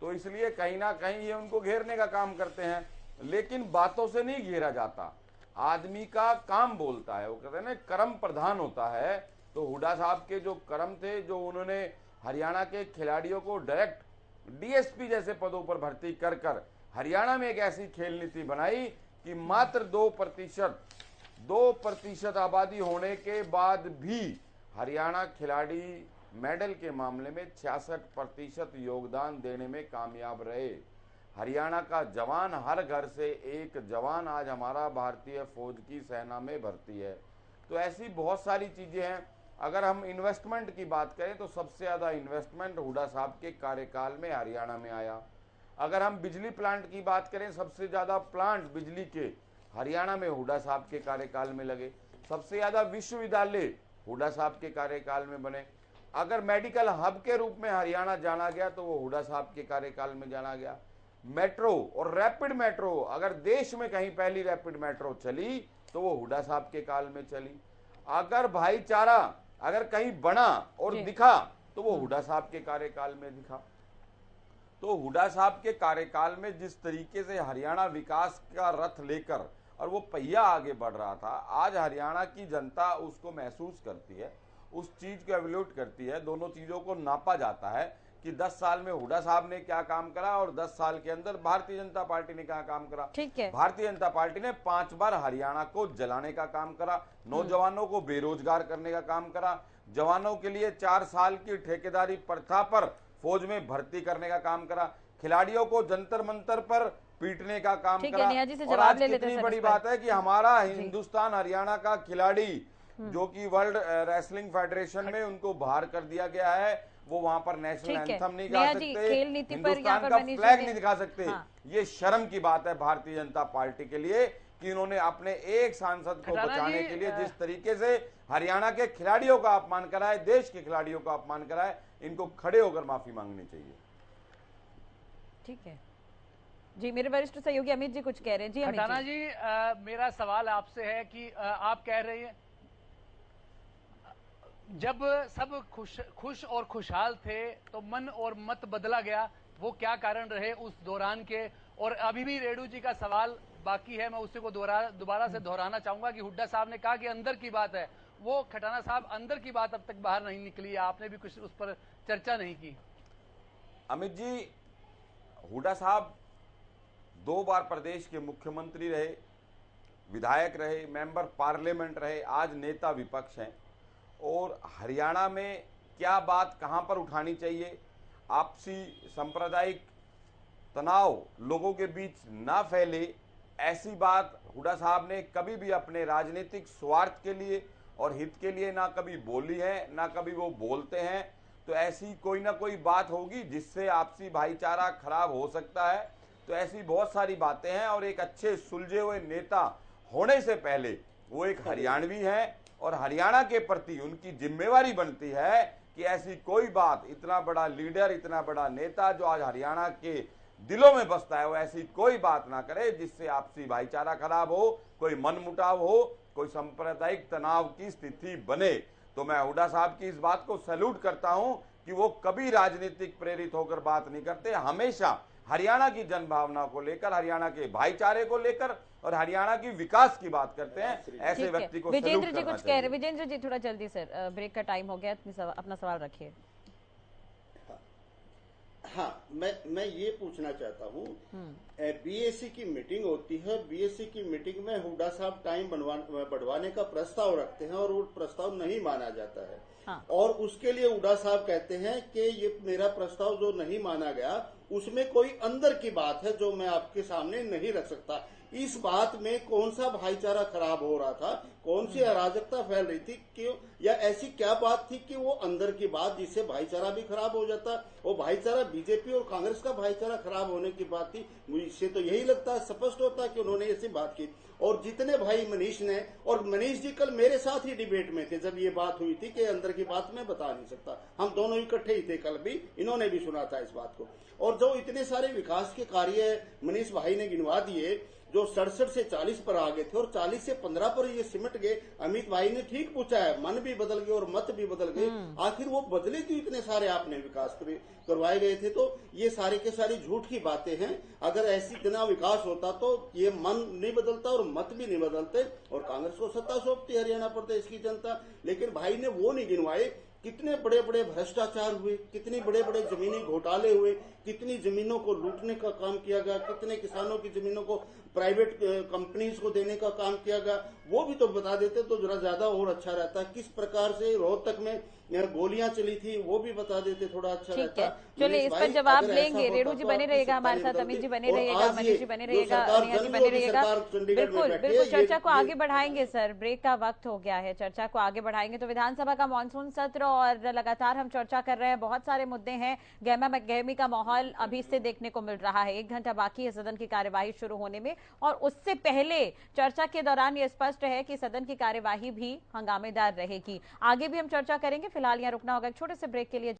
[SPEAKER 4] तो इसलिए कहीं ना कहीं ये उनको घेरने का काम करते हैं, लेकिन बातों से नहीं घेरा जाता। आदमी का काम बोलता है। वो कहते हैं ना, कर्म प्रधान होता है। तो हुड्डा साहब के जो कर्म थे, जो उन्होंने हरियाणा के खिलाड़ियों को डायरेक्ट डीएसपी जैसे पदों पर भर्ती कर कर हरियाणा में एक ऐसी खेल नीति बनाई कि मात्र 2% आबादी होने के बाद भी हरियाणा खिलाड़ी मेडल के मामले में 66% योगदान देने में कामयाब रहे। हरियाणा का जवान, हर घर से एक जवान आज हमारा भारतीय फौज की सेना में भर्ती है। तो ऐसी बहुत सारी चीजें हैं। अगर हम इन्वेस्टमेंट की बात करें तो सबसे ज्यादा इन्वेस्टमेंट हुड्डा साहब के कार्यकाल में हरियाणा में आया। अगर हम बिजली प्लांट की बात करें, सबसे ज्यादा प्लांट बिजली के हरियाणा में हुड्डा साहब के कार्यकाल में लगे। सबसे ज्यादा विश्वविद्यालय हुड्डा साहब के कार्यकाल में बने। अगर मेडिकल हब के रूप में हरियाणा जाना गया तो वो हुड्डा साहब के कार्यकाल में जाना गया। मेट्रो और रैपिड मेट्रो, अगर देश में कहीं पहली रैपिड मेट्रो चली तो वो हुड्डा साहब के काल में चली। अगर भाईचारा अगर कहीं बना और दिखा तो वो हुड्डा साहब के कार्यकाल में दिखा। तो हुड्डा साहब के कार्यकाल में जिस तरीके से हरियाणा विकास का रथ लेकर और वो पहिया आगे बढ़ रहा था, आज हरियाणा की जनता उसको महसूस करती है, उस चीज को एवल्यूट करती है। दोनों चीजों को नापा जाता है कि 10 साल में हुड्डा साहब ने क्या काम करा और 10 साल के अंदर भारतीय जनता पार्टी ने क्या काम करा।
[SPEAKER 1] ठीक है।
[SPEAKER 4] भारतीय जनता पार्टी ने 5 बार हरियाणा को जलाने का काम करा, नौजवानों को बेरोजगार करने का काम करा, जवानों के लिए 4 साल की ठेकेदारी प्रथा पर फौज में भर्ती करने का काम करा, खिलाड़ियों को जंतर मंतर पर पीटने का काम करा। और आज कितनी बड़ी बात है कि हमारा हिंदुस्तान हरियाणा का खिलाड़ी जो कि वर्ल्ड रेसलिंग फेडरेशन में उनको बाहर कर दिया गया है, वो वहां पर नेशनल एंथम नहीं गा सकते, हिंदुस्तान का फ्लैग नहीं दिखा सकते। ये शर्म की बात है भारतीय जनता पार्टी के लिए कि इन्होंने अपने एक सांसद को बचाने के लिए जिस तरीके से हरियाणा के खिलाड़ियों का अपमान करा है, देश के खिलाड़ियों का अपमान करा है, इनको खड़े होकर माफी मांगनी चाहिए।
[SPEAKER 1] ठीक है जी, मेरे वरिष्ठ सहयोगी अमित जी कुछ कह रहे हैं। जी
[SPEAKER 2] खटाना जी, मेरा सवाल आपसे है कि आप कह रहे हैं जब सब खुश और खुशहाल थे तो मन और मत बदला गया, वो क्या कारण रहे उस दौरान के? और अभी भी रेणु जी का सवाल बाकी है, मैं उसी को दोबारा से दोहराना चाहूंगा कि हुड्डा साहब ने कहा कि अंदर की बात है, वो खटाना साहब अंदर की बात अब तक बाहर नहीं निकली, आपने भी कुछ उस पर चर्चा नहीं की।
[SPEAKER 4] अमित जी, हुड्डा साहब 2 बार प्रदेश के मुख्यमंत्री रहे, विधायक रहे, मेंबर पार्लियामेंट रहे, आज नेता विपक्ष हैं। और हरियाणा में क्या बात कहां पर उठानी चाहिए, आपसी सांप्रदायिक तनाव लोगों के बीच ना फैले, ऐसी बात हुड्डा साहब ने कभी भी अपने राजनीतिक स्वार्थ के लिए और हित के लिए ना कभी बोली है, ना कभी वो बोलते हैं। तो ऐसी कोई ना कोई बात होगी जिससे आपसी भाईचारा खराब हो सकता है। तो ऐसी बहुत सारी बातें हैं और एक अच्छे सुलझे हुए नेता होने से पहले वो एक हरियाणवी है और हरियाणा के प्रति उनकी जिम्मेवारी बनती है कि ऐसी कोई बात, इतना बड़ा लीडर, इतना बड़ा नेता जो आज हरियाणा के दिलों में बसता है वो ऐसी कोई बात ना करे जिससे आपसी भाईचारा खराब हो, कोई मनमुटाव हो, कोई सांप्रदायिक तनाव की स्थिति बने। तो मैं हुड्डा साहब की इस बात को सैल्यूट करता हूं कि वो कभी राजनीतिक प्रेरित होकर बात नहीं करते, हमेशा हरियाणा की जनभावना को लेकर, हरियाणा के भाईचारे को लेकर और हरियाणा की विकास की बात करते हैं। ऐसे व्यक्ति को
[SPEAKER 1] विजेंद्र जी कुछ कह रहे, विजेंद्र जी थोड़ा जल्दी सर, ब्रेक का टाइम हो गया, अपना सवाल रखिए।
[SPEAKER 6] हाँ, मैं ये पूछना चाहता हूँ, बीएससी की मीटिंग होती है, बीएससी की मीटिंग में हुड्डा साहब टाइम बढ़वाने का प्रस्ताव रखते हैं और वो प्रस्ताव नहीं माना जाता है। हाँ। और उसके लिए हुड्डा साहब कहते हैं कि ये मेरा प्रस्ताव जो नहीं माना गया उसमें कोई अंदर की बात है जो मैं आपके सामने नहीं रख सकता। इस बात में कौन सा भाईचारा खराब हो रहा था, कौन सी अराजकता फैल रही थी, क्यों, या ऐसी क्या बात थी कि वो अंदर की बात जिससे भाईचारा भी खराब हो जाता। वो भाईचारा बीजेपी और कांग्रेस का भाईचारा खराब होने की बात थी। इससे तो यही लगता है, स्पष्ट होता है कि उन्होंने ऐसी बात की। और जितने भाई मनीष ने, और मनीष जी कल मेरे साथ ही डिबेट में थे जब ये बात हुई थी कि अंदर की बात मैं बता नहीं सकता, हम दोनों इकट्ठे ही थे कल भी, इन्होंने भी सुना था इस बात को। और जो इतने सारे विकास के कार्य मनीष भाई ने गिनवा दिए, जो 67 से 40 पर आ गए थे और 40 से 15 पर ये सिमट गए। अमित भाई ने ठीक पूछा है, मन भी बदल गए और मत भी बदल गए। आखिर वो बदले क्यों इतने सारे आपने विकास करवाए गए थे? तो ये सारी के सारी झूठ की बातें हैं। अगर ऐसी इतना विकास होता तो ये मन नहीं बदलता और मत भी नहीं बदलते और कांग्रेस को सत्ता सौंपती हरियाणा प्रदेश की जनता। लेकिन भाई ने वो नहीं गिनवाए कितने बड़े बड़े भ्रष्टाचार हुए, कितने बड़े बड़े जमीनी घोटाले हुए, कितनी जमीनों को लूटने का काम किया गया, कितने किसानों की जमीनों को प्राइवेट कंपनीज को देने का काम किया गया। वो भी तो बता देते तो जरा ज्यादा और अच्छा रहता। किस प्रकार से रोहतक में गोलियां चली थी वो भी बता देते, थोड़ा अच्छा रहता।
[SPEAKER 1] चलिए इस पर जवाब लेंगे। रेणु जी बने रहेगा हमारे साथ, अमित जी बने रहेगा, मनीष जी बने रहेगा, अनिया जी बने रहेगा। बिल्कुल बिल्कुल चर्चा को आगे बढ़ाएंगे सर, ब्रेक का वक्त हो गया है, चर्चा को आगे बढ़ाएंगे। तो विधानसभा का मानसून सत्र और लगातार हम चर्चा कर रहे हैं, बहुत सारे मुद्दे हैं, गहमा गहमी का माहौल अभी से देखने को मिल रहा है। 1 घंटा बाकी है सदन की कार्यवाही शुरू होने में और उससे पहले चर्चा के दौरान ये स्पष्ट है कि सदन की कार्यवाही भी हंगामेदार रहेगी। आगे भी हम चर्चा करेंगे, फिलहाल यहाँ रुकना होगा एक छोटे से ब्रेक के लिए।